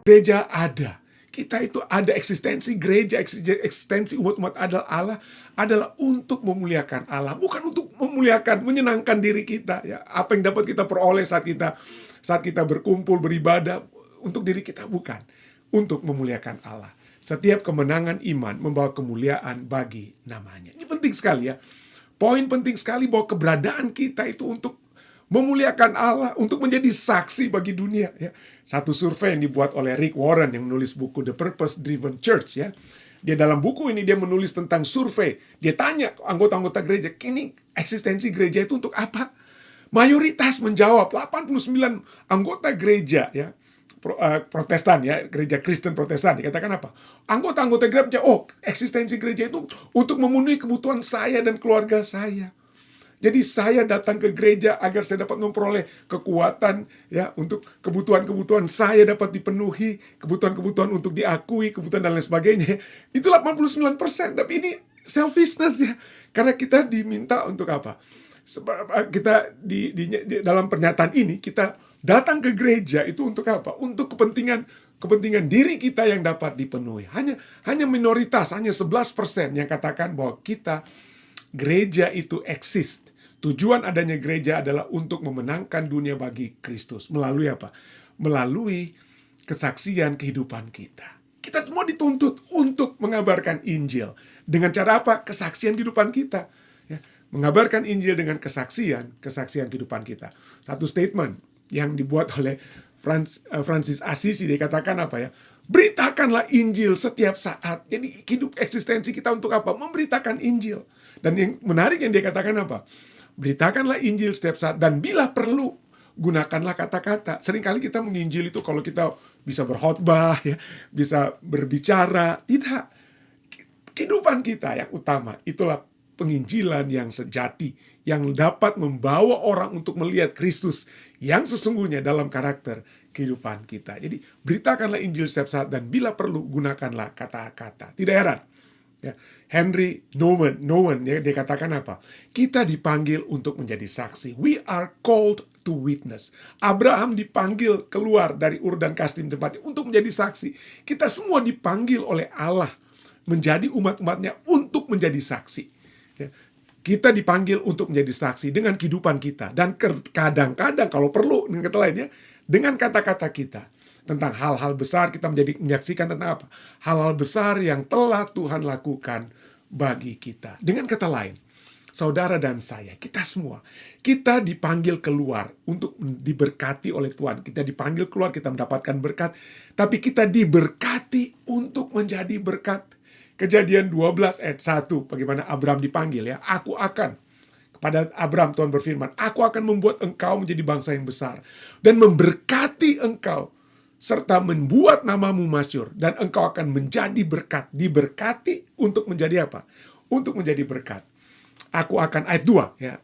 Gereja ada. Kita itu ada eksistensi gereja, eksistensi umat-umat Allah adalah untuk memuliakan Allah, bukan untuk memuliakan, menyenangkan diri kita. Ya, apa yang dapat kita peroleh saat kita berkumpul beribadah untuk diri kita, bukan untuk memuliakan Allah. Setiap kemenangan iman membawa kemuliaan bagi namanya. Ini penting sekali ya. Poin penting sekali bahwa keberadaan kita itu untuk memuliakan Allah, untuk menjadi saksi bagi dunia. Ya. Satu survei yang dibuat oleh Rick Warren yang menulis buku The Purpose Driven Church. Ya. Dia dalam buku ini dia menulis tentang survei. Dia tanya anggota-anggota gereja, ini eksistensi gereja itu untuk apa? Mayoritas menjawab, 89 anggota gereja ya, Protestan ya, gereja Kristen Protestan, dikatakan apa? Anggota-anggota gereja, eksistensi gereja itu untuk memenuhi kebutuhan saya dan keluarga saya. Jadi saya datang ke gereja agar saya dapat memperoleh kekuatan ya, untuk kebutuhan-kebutuhan saya dapat dipenuhi, kebutuhan-kebutuhan untuk diakui, kebutuhan dan lain sebagainya. Itu 89%, tapi ini selfishness ya. Karena kita diminta untuk apa? Kita di dalam pernyataan ini kita datang ke gereja itu untuk apa? Untuk kepentingan diri kita yang dapat dipenuhi. Hanya minoritas, hanya 11% yang katakan bahwa kita gereja itu eksis. Tujuan adanya gereja adalah untuk memenangkan dunia bagi Kristus. Melalui apa? Melalui kesaksian kehidupan kita. Kita semua dituntut untuk mengabarkan Injil. Dengan cara apa? Kesaksian kehidupan kita. Ya, mengabarkan Injil dengan kesaksian kehidupan kita. Satu statement yang dibuat oleh Francis Assisi, dia katakan apa ya? Beritakanlah Injil setiap saat. Jadi hidup eksistensi kita untuk apa? Memberitakan Injil. Dan yang menarik yang dia katakan apa? Beritakanlah Injil setiap saat, dan bila perlu, gunakanlah kata-kata. Seringkali kita menginjil itu kalau kita bisa berkhotbah, ya, bisa berbicara. Tidak. Kehidupan kita yang utama, itulah penginjilan yang sejati, yang dapat membawa orang untuk melihat Kristus yang sesungguhnya dalam karakter kehidupan kita. Jadi, beritakanlah Injil setiap saat, dan bila perlu, gunakanlah kata-kata. Tidak heran. Ya, Henry Nouwen ya, dia katakan apa? Kita dipanggil untuk menjadi saksi. We are called to witness. Abraham dipanggil keluar dari Ur dan Kasdim tempatnya untuk menjadi saksi. Kita semua dipanggil oleh Allah menjadi umat-umatnya untuk menjadi saksi. Ya, kita dipanggil untuk menjadi saksi dengan kehidupan kita. Dan kadang-kadang kalau perlu, dengan kata lainnya, dengan kata-kata kita. Tentang hal-hal besar, kita menyaksikan tentang apa? Hal-hal besar yang telah Tuhan lakukan bagi kita. Dengan kata lain, saudara dan saya, kita semua, kita dipanggil keluar untuk diberkati oleh Tuhan. Kita dipanggil keluar, kita mendapatkan berkat. Tapi kita diberkati untuk menjadi berkat. Kejadian 12 ayat 1, bagaimana Abraham dipanggil ya. Kepada Abraham Tuhan berfirman, aku akan membuat engkau menjadi bangsa yang besar. Dan memberkati engkau, serta membuat namamu masyhur, dan engkau akan menjadi berkat. Diberkati untuk menjadi apa? Untuk menjadi berkat. Aku akan, ayat 2 ya,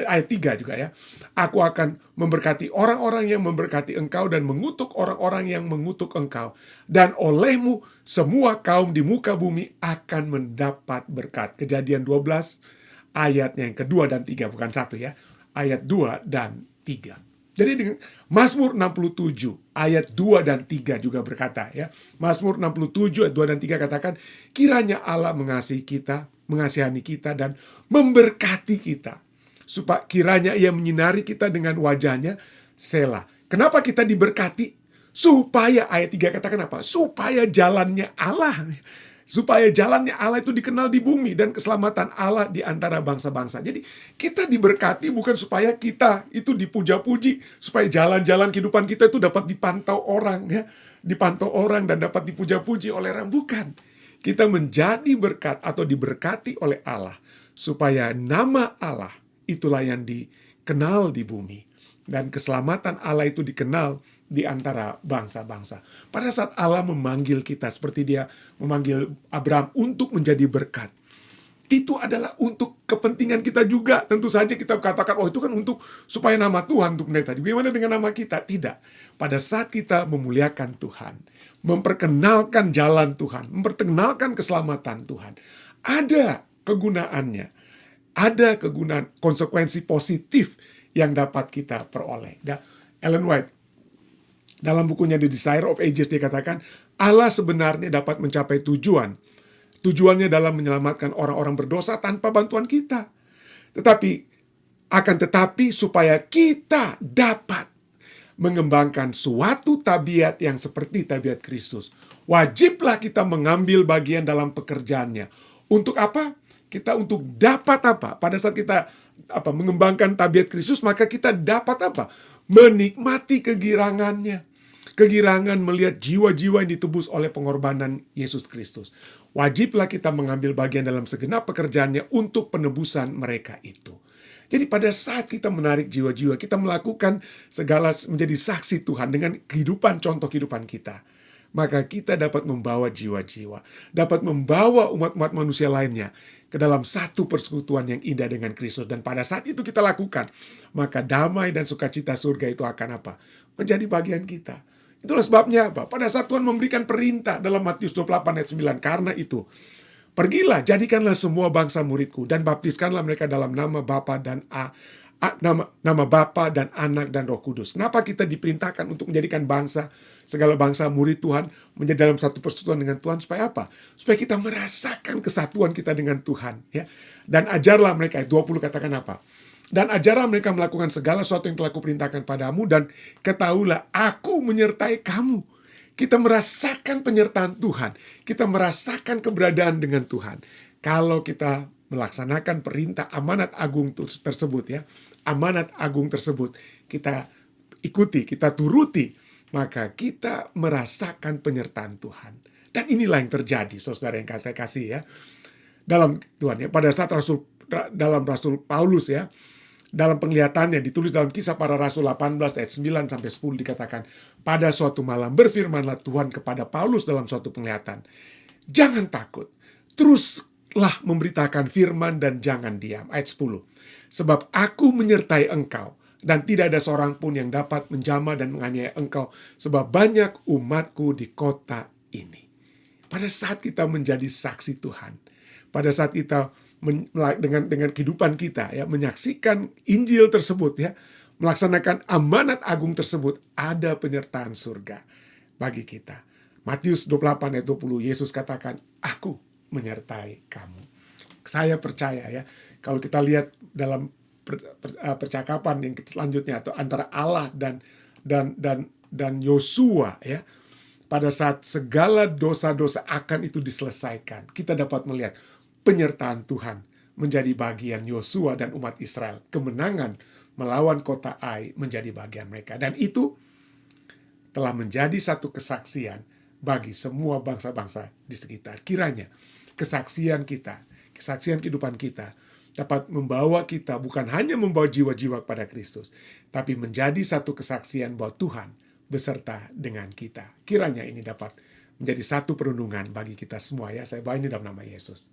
ayat 3 juga ya. Aku akan memberkati orang-orang yang memberkati engkau, dan mengutuk orang-orang yang mengutuk engkau. Dan olehmu semua kaum di muka bumi akan mendapat berkat. Kejadian 12 ayatnya yang kedua dan 3, bukan 1 ya. Ayat 2 dan 3. Jadi dengan Mazmur 67 ayat 2 dan 3 juga berkata ya. Mazmur 67 ayat 2 dan 3 katakan, kiranya Allah mengasihani kita dan memberkati kita. Supaya kiranya Ia menyinari kita dengan wajahnya, Selah. Kenapa kita diberkati? Supaya, ayat 3 katakan apa? Supaya jalannya Allah itu dikenal di bumi, dan keselamatan Allah di antara bangsa-bangsa. Jadi kita diberkati bukan supaya kita itu dipuja-puji, supaya jalan-jalan kehidupan kita itu dapat dipantau orang ya, dipantau orang dan dapat dipuja-puji oleh orang. Bukan. Kita menjadi berkat atau diberkati oleh Allah supaya nama Allah itulah yang dikenal di bumi, dan keselamatan Allah itu dikenal di antara bangsa-bangsa. Pada saat Allah memanggil kita, seperti Dia memanggil Abraham untuk menjadi berkat, itu adalah untuk kepentingan kita juga. Tentu saja kita katakan, itu kan untuk supaya nama Tuhan untuk menderita. Bagaimana dengan nama kita? Tidak. Pada saat kita memuliakan Tuhan, memperkenalkan jalan Tuhan, memperkenalkan keselamatan Tuhan, ada kegunaannya. Ada kegunaan, konsekuensi positif yang dapat kita peroleh. Ellen White Dalam bukunya The Desire of Ages dia katakan, Allah sebenarnya dapat mencapai tujuan. Tujuannya dalam menyelamatkan orang-orang berdosa tanpa bantuan kita. Tetapi supaya kita dapat mengembangkan suatu tabiat yang seperti tabiat Kristus, wajiblah kita mengambil bagian dalam pekerjaannya. Untuk apa? Kita untuk dapat apa? Pada saat kita mengembangkan tabiat Kristus, maka kita dapat apa? Menikmati kegirangannya. Kegirangan melihat jiwa-jiwa yang ditebus oleh pengorbanan Yesus Kristus. Wajiblah kita mengambil bagian dalam segenap pekerjaannya untuk penebusan mereka itu. Jadi pada saat kita menarik jiwa-jiwa, kita melakukan segala menjadi saksi Tuhan dengan kehidupan, contoh kehidupan kita. Maka kita dapat membawa jiwa-jiwa, dapat membawa umat-umat manusia lainnya ke dalam satu persekutuan yang indah dengan Kristus. Dan pada saat itu kita lakukan, maka damai dan sukacita surga itu akan apa? Menjadi bagian kita. Itulah sebabnya apa? Pada saat Tuhan memberikan perintah dalam Matius 28 ayat 9, karena itu, pergilah, jadikanlah semua bangsa muridku, dan baptiskanlah mereka dalam nama Bapa dan nama Bapa dan Anak dan Roh Kudus. Kenapa kita diperintahkan untuk menjadikan segala bangsa murid Tuhan, menjadi dalam satu persekutuan dengan Tuhan? Supaya apa? Supaya kita merasakan kesatuan kita dengan Tuhan. Ya. Dan ajarlah mereka, 20 katakan apa? Dan ajarlah mereka melakukan segala sesuatu yang telah kuperintahkan padamu, dan ketahuilah aku menyertai kamu. Kita merasakan penyertaan Tuhan. Kita merasakan keberadaan dengan Tuhan. Kalau kita melaksanakan perintah amanat agung tersebut, ya, amanat agung tersebut kita ikuti, kita turuti, maka kita merasakan penyertaan Tuhan. Dan inilah yang terjadi, saudara yang saya kasih, ya, dalam Tuhan, ya. Pada saat dalam Rasul Paulus, ya, dalam penglihatannya ditulis dalam Kisah Para Rasul 18 ayat 9 sampai 10 dikatakan, pada suatu malam berfirmanlah Tuhan kepada Paulus dalam suatu penglihatan, jangan takut, teruslah memberitakan firman dan jangan diam. Ayat 10, sebab aku menyertai engkau dan tidak ada seorang pun yang dapat menjamah dan menganiaya engkau, sebab banyak umatku di kota ini. Pada saat kita menjadi saksi Tuhan, pada saat kita dengan kehidupan kita, ya, menyaksikan Injil tersebut, ya, melaksanakan amanat agung tersebut, ada penyertaan surga bagi kita. Matius 28 ayat 20, Yesus katakan, aku menyertai kamu. Saya percaya, ya, kalau kita lihat dalam percakapan yang selanjutnya, atau antara Allah dan Yosua, ya, pada saat segala dosa-dosa akan itu diselesaikan, kita dapat melihat penyertaan Tuhan menjadi bagian Yosua dan umat Israel. Kemenangan melawan kota Ai menjadi bagian mereka. Dan itu telah menjadi satu kesaksian bagi semua bangsa-bangsa di sekitar. Kiranya kesaksian kita, kesaksian kehidupan kita dapat membawa kita, bukan hanya membawa jiwa-jiwa kepada Kristus, tapi menjadi satu kesaksian bahwa Tuhan beserta dengan kita. Kiranya ini dapat menjadi satu perundungan bagi kita semua, ya. Saya bawa ini dalam nama Yesus.